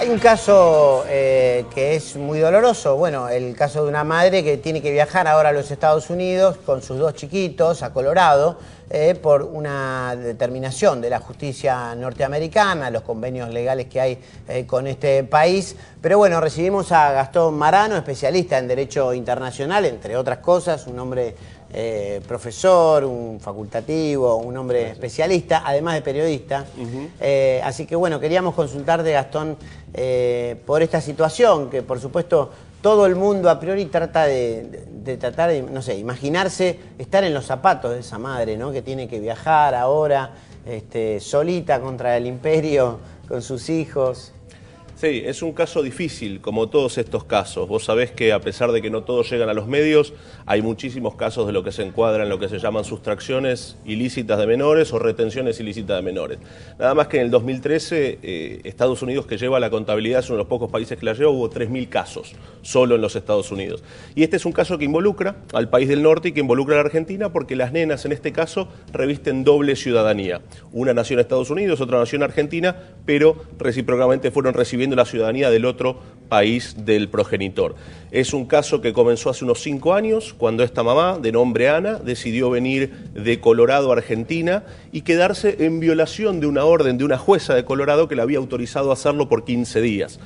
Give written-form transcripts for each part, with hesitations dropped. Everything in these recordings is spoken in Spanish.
Hay un caso que es muy doloroso, bueno, el caso de una madre que tiene que viajar ahora a los Estados Unidos con sus dos chiquitos a Colorado por una determinación de la justicia norteamericana, los convenios legales que hay con este país. Pero bueno, recibimos a Gastón Marano, especialista en Derecho Internacional, entre otras cosas, un hombre profesor, un facultativo, un hombre especialista, además de periodista. Así que bueno, queríamos consultarte, Gastón, por esta situación, que por supuesto todo el mundo a priori trata de tratar de, no sé, imaginarse estar en los zapatos de esa madre, ¿no? Que tiene que viajar ahora solita contra el imperio, con sus hijos. Sí, es un caso difícil, como todos estos casos. Vos sabés que a pesar de que no todos llegan a los medios, hay muchísimos casos de lo que se encuadra en lo que se llaman sustracciones ilícitas de menores o retenciones ilícitas de menores. Nada más que en el 2013, Estados Unidos, que lleva la contabilidad, es uno de los pocos países que la lleva, hubo 3.000 casos, solo en los Estados Unidos. Y este es un caso que involucra al país del norte y que involucra a la Argentina, porque las nenas en este caso revisten doble ciudadanía. Una nació en Estados Unidos, otra nació en Argentina, pero recíprocamente fueron recibiendo la ciudadanía del otro país del progenitor. Es un caso que comenzó hace unos 5 años, cuando esta mamá, de nombre Ana, decidió venir de Colorado a Argentina y quedarse en violación de una orden de una jueza de Colorado que le había autorizado a hacerlo por 15 días.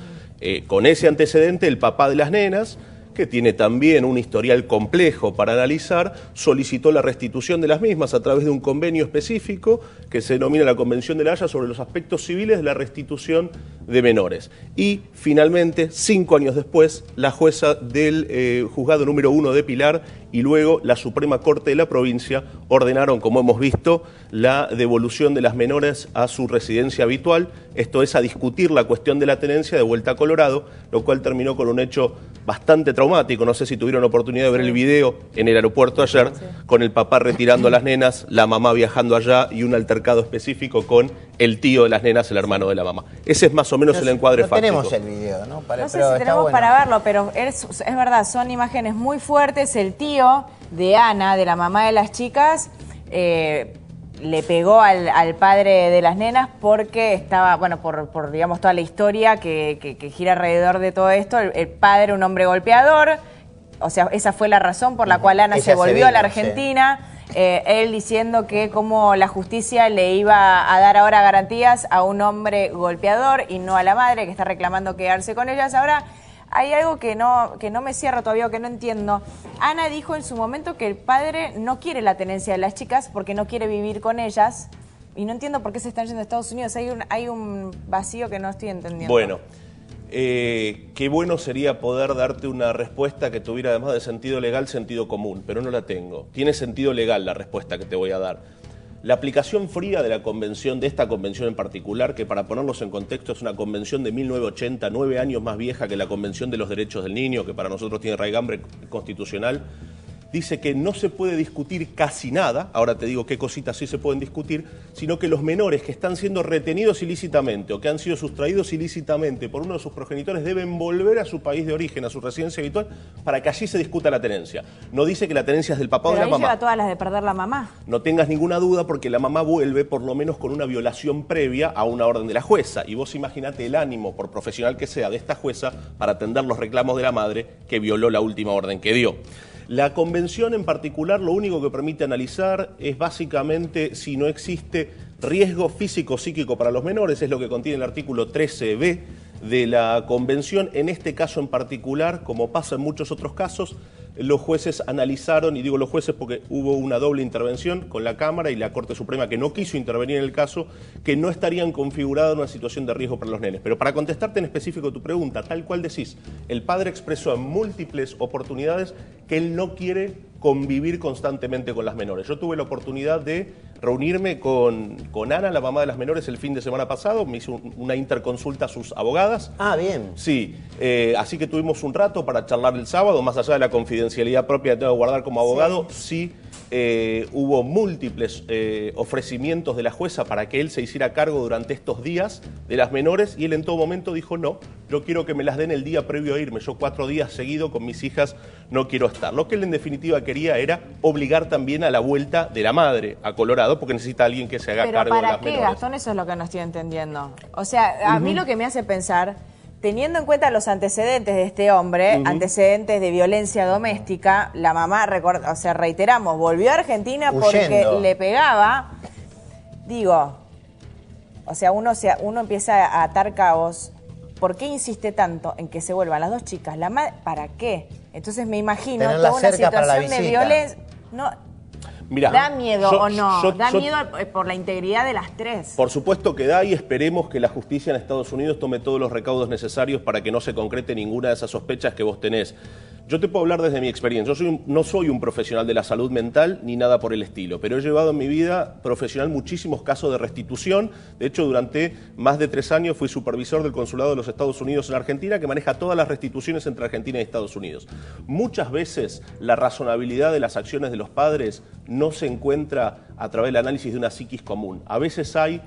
Con ese antecedente, el papá de las nenas, que tiene también un historial complejo para analizar, solicitó la restitución de las mismas a través de un convenio específico que se denomina la Convención de la Haya sobre los aspectos civiles de la restitución de menores. Y finalmente, 5 años después, la jueza del juzgado número 1 de Pilar y luego la Suprema Corte de la provincia ordenaron, como hemos visto, la devolución de las menores a su residencia habitual, esto es, a discutir la cuestión de la tenencia de vuelta a Colorado, lo cual terminó con un hecho bastante traumático. No sé si tuvieron oportunidad de ver el video en el aeropuerto ayer, con el papá retirando a las nenas, la mamá viajando allá y un altercado específico con el tío de las nenas, el hermano de la mamá. Ese es más o menos el encuadre fáctico. Tenemos el video, ¿no? No sé si tenemos para verlo, pero es verdad, son imágenes muy fuertes. El tío de Ana, de la mamá de las chicas, le pegó al padre de las nenas porque estaba, bueno, por digamos toda la historia que gira alrededor de todo esto. El padre, un hombre golpeador, o sea, esa fue la razón por la cual Ana se volvió a la Argentina. Sí. Él diciendo que como la justicia le iba a dar ahora garantías a un hombre golpeador y no a la madre que está reclamando quedarse con ellas. Ahora hay algo que no me cierro todavía, o que no entiendo. Ana dijo en su momento que el padre no quiere la tenencia de las chicas porque no quiere vivir con ellas, y no entiendo por qué se están yendo a Estados Unidos. Hay un vacío que no estoy entendiendo. Bueno, qué bueno sería poder darte una respuesta que tuviera, además de sentido legal, sentido común, pero no la tengo. Tiene sentido legal la respuesta que te voy a dar. La aplicación fría de la convención, de esta convención en particular, que para ponerlos en contexto es una convención de 1980, 9 años más vieja que la Convención de los Derechos del Niño, que para nosotros tiene raigambre constitucional, dice que no se puede discutir casi nada, ahora te digo qué cositas sí se pueden discutir, sino que los menores que están siendo retenidos ilícitamente o que han sido sustraídos ilícitamente por uno de sus progenitores deben volver a su país de origen, a su residencia habitual, para que allí se discuta la tenencia. No dice que la tenencia es del papá o de la mamá. Pero ahí lleva todas las de perder la mamá. No tengas ninguna duda, porque la mamá vuelve por lo menos con una violación previa a una orden de la jueza. Y vos imaginate el ánimo, por profesional que sea, de esta jueza para atender los reclamos de la madre que violó la última orden que dio. La convención en particular lo único que permite analizar es básicamente si no existe riesgo físico-psíquico para los menores, es lo que contiene el artículo 13b de la convención. En este caso en particular, como pasa en muchos otros casos, los jueces analizaron, y digo los jueces porque hubo una doble intervención con la Cámara y la Corte Suprema que no quiso intervenir en el caso, que no estarían configurados en una situación de riesgo para los nenes. Pero para contestarte en específico tu pregunta, tal cual decís, el padre expresó en múltiples oportunidades que él no quiere convivir constantemente con las menores. Yo tuve la oportunidad de reunirme con Ana, la mamá de las menores, el fin de semana pasado. Me hizo una interconsulta a sus abogadas. Ah, bien. Sí, así que tuvimos un rato para charlar el sábado, más allá de la confidencialidad propia que tengo que guardar como abogado. Sí, hubo múltiples ofrecimientos de la jueza para que él se hiciera cargo durante estos días de las menores, y él en todo momento dijo no, yo quiero que me las den el día previo a irme. Yo 4 días seguidos con mis hijas no quiero estar. Lo que él en definitiva quería era obligar también a la vuelta de la madre a Colorado, porque necesita a alguien que se haga cargo de las menores. ¿Pero para qué, Gastón? Eso es lo que no estoy entendiendo. O sea, a mí lo que me hace pensar, teniendo en cuenta los antecedentes de este hombre, antecedentes de violencia doméstica, la mamá, o sea, reiteramos, volvió a Argentina porque le pegaba. Digo, o sea, uno empieza a atar cabos. ¿Por qué insiste tanto en que se vuelvan las dos chicas? ¿Para qué? Entonces me imagino toda una situación de violencia. No, mirá, ¿da miedo o no? ¿Da miedo por la integridad de las tres? Por supuesto que da, y esperemos que la justicia en Estados Unidos tome todos los recaudos necesarios para que no se concrete ninguna de esas sospechas que vos tenés. Yo te puedo hablar desde mi experiencia. No soy un profesional de la salud mental ni nada por el estilo, pero he llevado en mi vida profesional muchísimos casos de restitución. De hecho, durante más de 3 años fui supervisor del Consulado de los Estados Unidos en Argentina, que maneja todas las restituciones entre Argentina y Estados Unidos. Muchas veces la razonabilidad de las acciones de los padres no se encuentra a través del análisis de una psiquis común. A veces hay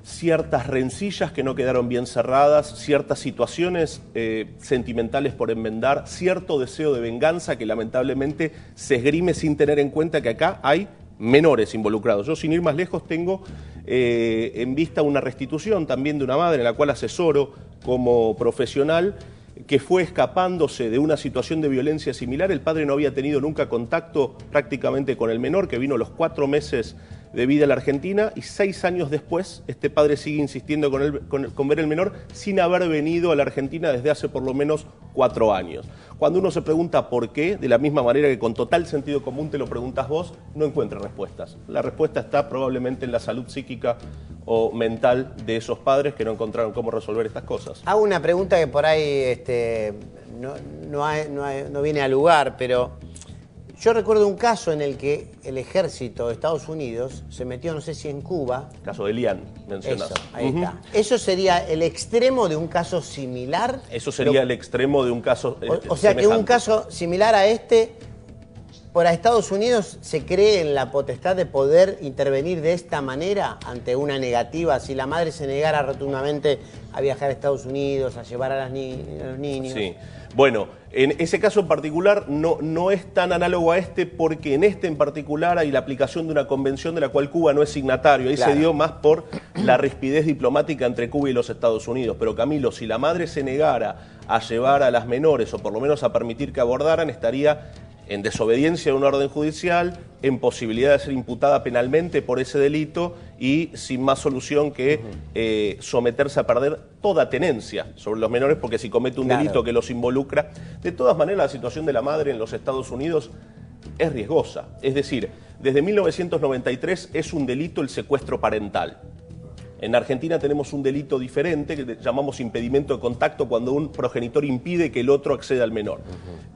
ciertas rencillas que no quedaron bien cerradas, ciertas situaciones sentimentales por enmendar, cierto deseo de venganza que lamentablemente se esgrime sin tener en cuenta que acá hay menores involucrados. Yo, sin ir más lejos, tengo en vista una restitución también de una madre en la cual asesoro como profesional, que fue escapándose de una situación de violencia similar. El padre no había tenido nunca contacto prácticamente con el menor, que vino a los 4 meses de vida a la Argentina, y 6 años después este padre sigue insistiendo con ver el menor sin haber venido a la Argentina desde hace por lo menos 4 años. Cuando uno se pregunta por qué, de la misma manera que con total sentido común te lo preguntas vos, no encuentra respuestas. La respuesta está probablemente en la salud psíquica o mental de esos padres que no encontraron cómo resolver estas cosas. Hago una pregunta que por ahí no viene al lugar, pero yo recuerdo un caso en el que el ejército de Estados Unidos se metió, no sé si en Cuba. Caso de Lian, mencionás. Eso, ahí está. ¿Eso sería el extremo de un caso similar? Eso sería el extremo de un caso o sea, semejante. Que un caso similar a este, por Estados Unidos, ¿se cree en la potestad de poder intervenir de esta manera ante una negativa? Si la madre se negara rotundamente a viajar a Estados Unidos, a llevar a los niños. Sí. Bueno, en ese caso en particular no es tan análogo a este, porque en este en particular hay la aplicación de una convención de la cual Cuba no es signatario. Ahí se dio más por la rispidez diplomática entre Cuba y los Estados Unidos. Pero Camilo, si la madre se negara a llevar a las menores, o por lo menos a permitir que abordaran, estaría en desobediencia de una orden judicial, en posibilidad de ser imputada penalmente por ese delito y sin más solución que someterse a perder toda tenencia sobre los menores, porque si comete un delito que los involucra. De todas maneras, la situación de la madre en los Estados Unidos es riesgosa. Es decir, desde 1993 es un delito el secuestro parental. En Argentina tenemos un delito diferente que llamamos impedimento de contacto, cuando un progenitor impide que el otro acceda al menor.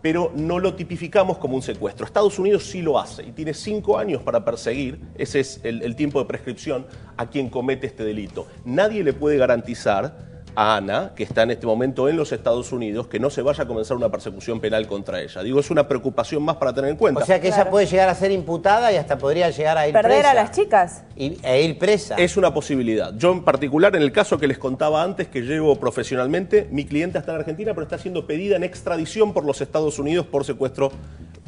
Pero no lo tipificamos como un secuestro. Estados Unidos sí lo hace y tiene 5 años para perseguir, ese es el tiempo de prescripción, a quien comete este delito. Nadie le puede garantizar a Ana, que está en este momento en los Estados Unidos, que no se vaya a comenzar una persecución penal contra ella. Digo, es una preocupación más para tener en cuenta. O sea que ella puede llegar a ser imputada y hasta podría llegar a ir presa. ¿Perder a las chicas? E ir presa. Es una posibilidad. Yo en particular, en el caso que les contaba antes, que llevo profesionalmente, mi clienta está en Argentina, pero está siendo pedida en extradición por los Estados Unidos por secuestro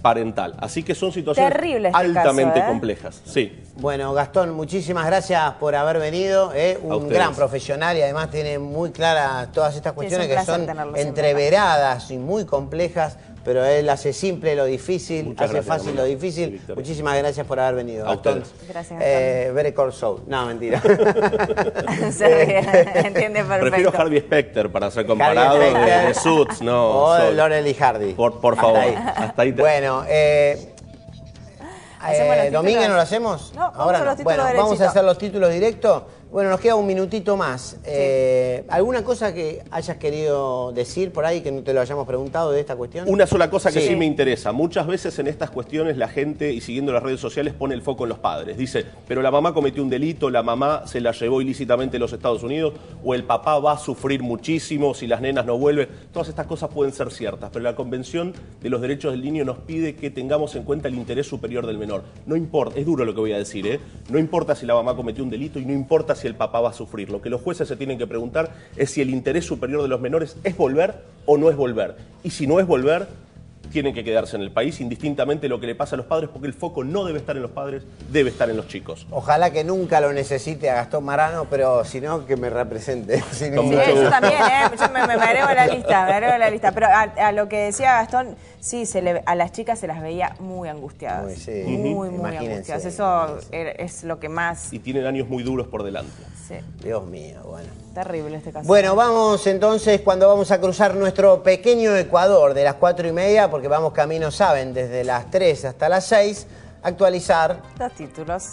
parental. Así que son situaciones altamente complejas. Sí. Bueno, Gastón, muchísimas gracias por haber venido. Un gran profesional, y además tiene muy claras todas estas cuestiones que son entreveradas y muy complejas, pero él hace simple lo difícil, hace fácil lo difícil. Muchísimas gracias por haber venido, Gastón. Gracias, Gastón. Better Call Saul. No, mentira. Entiende perfecto. Prefiero Harvey Specter para ser comparado de Suits, no. O Laurel y Hardy. Por favor. Hasta ahí. Bueno, ¿Domínguez no lo hacemos? No, ahora no. Bueno, vamos a hacer los títulos directos. Bueno, nos queda un minutito más. ¿Alguna cosa que hayas querido decir por ahí que no te lo hayamos preguntado de esta cuestión? Una sola cosa que sí me interesa. Muchas veces en estas cuestiones la gente, y siguiendo las redes sociales, pone el foco en los padres. Dice, pero la mamá cometió un delito, la mamá se la llevó ilícitamente a los Estados Unidos, o el papá va a sufrir muchísimo si las nenas no vuelven. Todas estas cosas pueden ser ciertas, pero la Convención de los Derechos del Niño nos pide que tengamos en cuenta el interés superior del menor. No importa, es duro lo que voy a decir, no importa si la mamá cometió un delito y no importa si el papá va a sufrir. Lo que los jueces se tienen que preguntar es si el interés superior de los menores es volver o no es volver. Y si no es volver, tienen que quedarse en el país, indistintamente lo que le pasa a los padres, porque el foco no debe estar en los padres, debe estar en los chicos. Ojalá que nunca lo necesite a Gastón Marano, pero si no, que me represente. Con Sí, mucho yo gusto. también, yo me agrego a la lista, me agrego a la lista. Pero a lo que decía Gastón, sí, a las chicas se las veía muy angustiadas. Muy, sí. Muy Imagínense, angustiadas. Eso imagínense. es lo que más... Y tienen años muy duros por delante. Sí, Dios mío, bueno. terrible este caso. Bueno, vamos entonces cuando vamos a cruzar nuestro pequeño Ecuador de las 4:30, porque vamos camino, saben, desde las 3 hasta las 6, actualizar Los títulos.